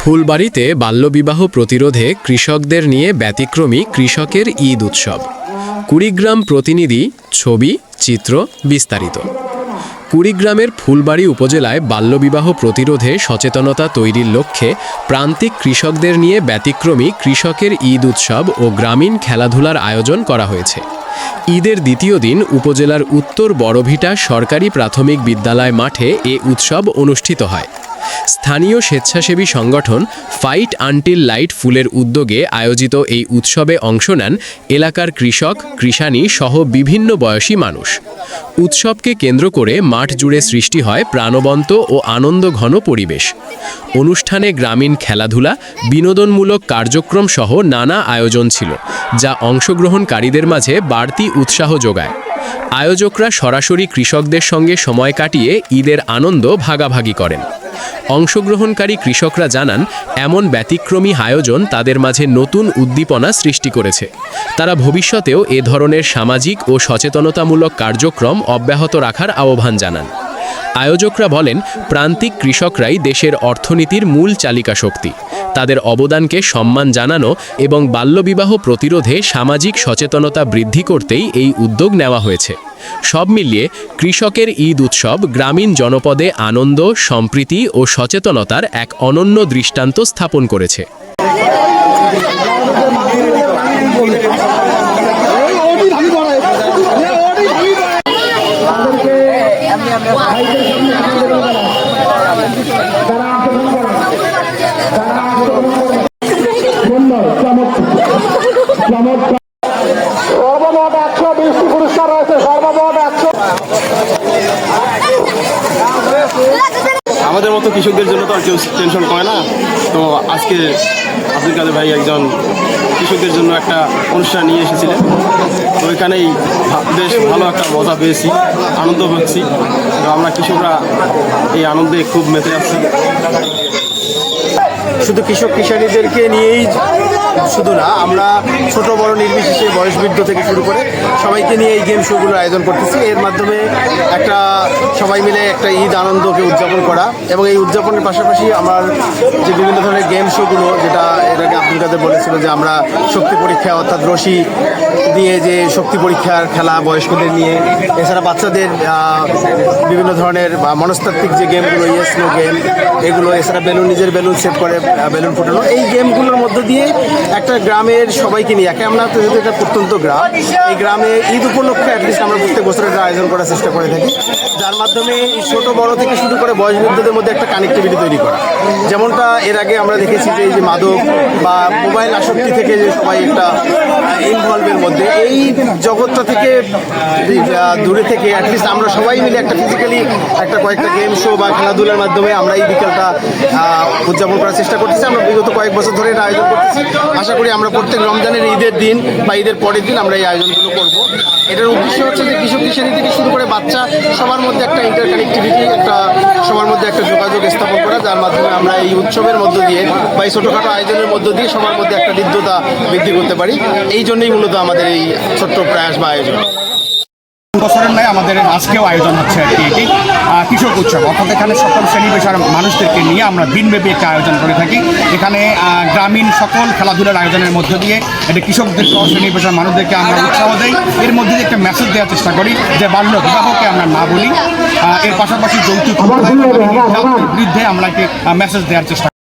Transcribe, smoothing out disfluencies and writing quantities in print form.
ফুলবাড়ীতে বাল্যবিবাহ প্রতিরোধে কৃষকদের নিয়ে ব্যতিক্রমী কৃষকের ঈদ উৎসব। কুড়িগ্রাম প্রতিনিধি, ছবি, চিত্র, বিস্তারিত। কুড়িগ্রামের ফুলবাড়ী উপজেলায় বাল্যবিবাহ প্রতিরোধে সচেতনতা তৈরির লক্ষ্যে প্রান্তিক কৃষকদের নিয়ে ব্যতিক্রমী কৃষকের ঈদ উৎসব ও গ্রামীণ খেলাধুলার আয়োজন করা হয়েছে। ঈদের দ্বিতীয় দিন উপজেলার উত্তর বড়ভিটা সরকারি প্রাথমিক বিদ্যালয় মাঠে এ উৎসব অনুষ্ঠিত হয়। স্থানীয় স্বেচ্ছাসেবী সংগঠন ফাইট আনটিল লাইট ফুলের উদ্যোগে আয়োজিত এই উৎসবে অংশ নেন এলাকার কৃষক, কৃষানী সহ বিভিন্ন বয়সী মানুষ। উৎসবকে কেন্দ্র করে মাঠ জুড়ে সৃষ্টি হয় প্রাণবন্ত ও আনন্দঘন পরিবেশ। অনুষ্ঠানে গ্রামীণ খেলাধুলা, বিনোদনমূলক কার্যক্রম সহ নানা আয়োজন ছিল, যা অংশগ্রহণকারীদের মাঝে বাড়তি উৎসাহ যোগায়। আয়োজকরা সরাসরি কৃষকদের সঙ্গে সময় কাটিয়ে ঈদের আনন্দ ভাগাভাগি করেন। অংশগ্রহণকারী কৃষকরা জানান, এমন ব্যতিক্রমী আয়োজন তাদের মাঝে নতুন উদ্দীপনা সৃষ্টি করেছে। তারা ভবিষ্যতেও এ ধরনের সামাজিক ও সচেতনতামূলক কার্যক্রম অব্যাহত রাখার আহ্বান জানান। আয়োজকরা বলেন, প্রান্তিক কৃষকরাই দেশের অর্থনীতির মূল চালিকা শক্তি। তাদের অবদানকে সম্মান জানানো এবং বাল্যবিবাহ প্রতিরোধে সামাজিক সচেতনতা বৃদ্ধি করতেই এই উদ্যোগ নেওয়া হয়েছে। সব মিলিয়ে কৃষকের ঈদ উৎসব গ্রামীণ জনপদে আনন্দ, সম্প্রীতি ও সচেতনতার এক অনন্য দৃষ্টান্ত স্থাপন করেছে। আমাদের মতো কৃষকদের জন্য তো আর কেউ টেনশন করে না। তো আজকে আব্দুল কাদের ভাই একজন কৃষকদের জন্য একটা অনুষ্ঠান নিয়ে এসেছিলেন। তো ওইখানেই বেশ ভালো একটা মজা পেয়েছি, আনন্দ পাচ্ছি। তো আমরা কৃষকরা এই আনন্দে খুব মেতে আছি। শুধু কৃষক কৃষানীদেরকে নিয়েই শুধু না, আমরা ছোট বড় নির্বিশেষে বয়সবৃদ্ধ থেকে শুরু করে সবাইকে নিয়ে এই গেম শোগুলোর আয়োজন করতেছি। এর মাধ্যমে একটা সবাই মিলে একটা ঈদ আনন্দকে উদযাপন করা, এবং এই উদযাপনের পাশাপাশি আমার যে বিভিন্ন ধরনের গেম শোগুলো, যেটা এর আগে আব্দুল কাদের বলেছিল যে আমরা শক্তি পরীক্ষা অর্থাৎ রশি দিয়ে যে শক্তি পরীক্ষার খেলা বয়স্কদের নিয়ে, এছাড়া বাচ্চাদের বিভিন্ন ধরনের মনস্তাত্ত্বিক যে গেমগুলো, ইয়েস নো গেম, এগুলো, এছাড়া নিজের বেলুন সেট করে বেলুন ফোটানো, এই গেমগুলোর মধ্য দিয়ে একটা গ্রামের সবাইকে নিয়ে, একে আমরা তো যেহেতু একটা প্রত্যন্ত গ্রাম, এই গ্রামে ঈদ উপলক্ষে অ্যাটলিস্ট আমরা প্রত্যেক বছর একটা আয়োজন করার চেষ্টা করে থাকি, যার মাধ্যমে ছোট বড় থেকে শুরু করে বয়সবৃদ্ধদের মধ্যে একটা কানেক্টিভিটি তৈরি করা। যেমনটা এর আগে আমরা দেখেছি যে এই যে মাদক বা মোবাইল আসক্তি থেকে যে সবাই একটা ইনভলভের মধ্যে, এই জগৎটা থেকে দূরে থেকে অ্যাটলিস্ট আমরা সবাই মিলে একটা ফিজিক্যালি একটা কয়েকটা গেম শো বা খেলাধুলার মাধ্যমে আমরা এই বিকেলটা উদযাপন করার চেষ্টা করতেছি। আমরা বিগত কয়েক বছর ধরে এটা আয়োজন করতেছি। আশা করি আমরা প্রত্যেক রমজানের ঈদের দিন বা ঈদের পরের দিন আমরা এই আয়োজনগুলো করব। এটার উদ্দেশ্য হচ্ছে যে কৃষক কৃষানী থেকে শুরু করে বাচ্চা সবার মধ্যে একটা ইন্টারকানেক্টিভিটি, একটা সবার মধ্যে একটা যোগাযোগ স্থাপন করা, যার মাধ্যমে আমরা এই উৎসবের মধ্য দিয়ে বা এই ছোটোখাটো আয়োজনের মধ্য দিয়ে সবার মধ্যে একটা হৃদ্যতা বৃদ্ধি করতে পারি। এই জন্যই মূলত আমাদের এই ছোট্ট প্রয়াস বা আয়োজন। বছরের নয়, আমাদের আজকেও আয়োজন হচ্ছে আর কি এটি কৃষক উৎসব, অর্থাৎ এখানে সকল শ্রেণী পেশার মানুষদেরকে নিয়ে আমরা দিনব্যাপী একটা আয়োজন করে থাকি। এখানে গ্রামীণ সকল খেলাধুলার আয়োজনের মধ্য দিয়ে এটা কৃষকদের সহ শ্রেণী পেশার মানুষদেরকে আমরা উৎসাহ দেই। এর মধ্যে দিয়ে একটা মেসেজ দেওয়ার চেষ্টা করি যে বাল্য বিবাহকে আমরা না বলি। এর পাশাপাশি যৌতুক বিরুদ্ধে আমরা একটি মেসেজ দেওয়ার চেষ্টা করি।